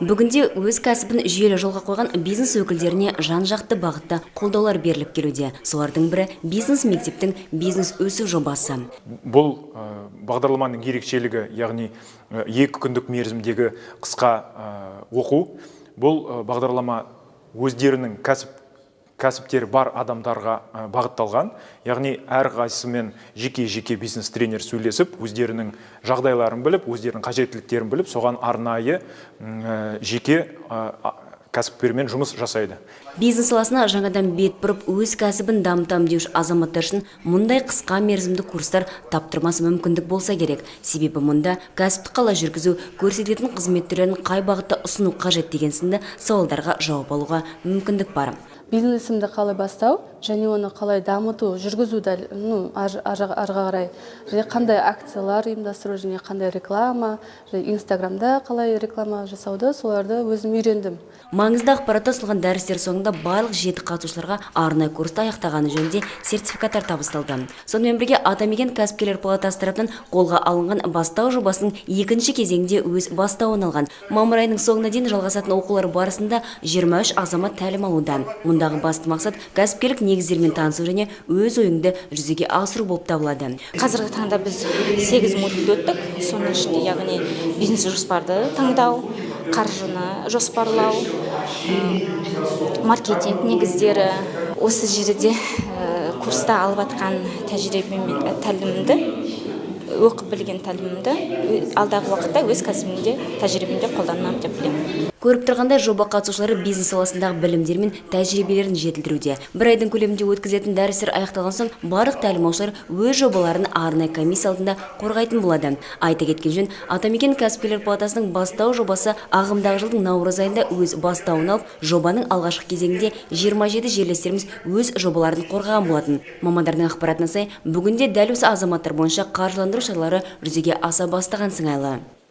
Бүгінде өз кәсібін жүйелі жолға қойған бизнес өкілдеріне жан-жақты бағытта қолдаулар беріліп келуде. Солардың бірі бизнес мектептің бизнес өсу жобасы. Бұл бағдарламаның ерекшелігі, яғни 2 күндік мерзімдегі қысқа оқу. Бұл бағдарлама өздерінің кәсіптері бар адамдарға бағытталған, яғни әрқайсысымен жеке бизнес тренер сөйлесіп, өздерінің жағдайларын біліп, өздерінің қажеттіліктерін біліп, соған арнайы жеке кәсіпкермен жұмыс жасайды. Бизнес саласына жаңадан бет бұрып, өз кәсібін дамытам деуші азаматтар үшін мұндай қысқа мерзімді курстар таптырмас мүмкіндік болса керек. Себебі мұнда кәсіпті қалай жүргізу, көрсететін қызметтерін қай бағытта ұсыну қажет деген сынды сауалдарға жауап алуға мүмкіндік бар. Бизнесімді қалай бастау, және оны қалай дамыту, жүргізу арға қарай, және қандай акциялар ұйымдастыру, және қандай реклама, және Инстаграмда қалай реклама жасауды, соларды өзім үйрендім. Маңызды ақпаратта ұсынылған дәрістер соңында барлық 7 қатысушыларға арнайы курсты аяқтағаны жөнінде сертификаттар табысталды. Сонымен бірге Атамекен кәсіпкерлер палатасы тарапынан қолға алынған бастау жобасының 2-ші кезеңінде өз бастауын алған. Мамыр айының соңына дейін жалғасатын оқулар барысында 23 азамат тәлім алуда. Мұндағы басты мақсат кәсіпкерлік негіздерімен танысу және өз ойыңды жүзеге асыру болып табылады. Қазіргі таңда біз 8 модульді өттік. Соның ішінде яғни бизнес жоспарды таңдау, қаржыны жоспарлау, маркетинг негіздері. Осы жерде курста алып атқан тәлімімді, оқып білген тәлімімді алдағы уақытта өз кәсібімде, тәжірибемде қолданамын деп білемін. Көріп тұрғандай, жоба қатысушылары бизнес саласындағы білімдері мен тәжірибелерін жетілдіруде. Бір айдың көлемінде өткізетін дәрістер аяқталған соң, барлық тәлім алушылар өз жобаларын арнайы комиссия алдында қорғайтын болады. Айта кеткен жөн, Атамекен кәсіпкерлер палатасының бастау жобасы ағымдағы жылдың наурыз айында өз бастауын алып, жобаның алғашқы кезеңінде 27 жерлестеріміз өз жобаларын қорғаған болатын. Мамандардың ақпаратына сай, бүгінде дәл осы азаматтар бойынша қаржыландыру шаралары жүзеге аса бастаған сыңайлы.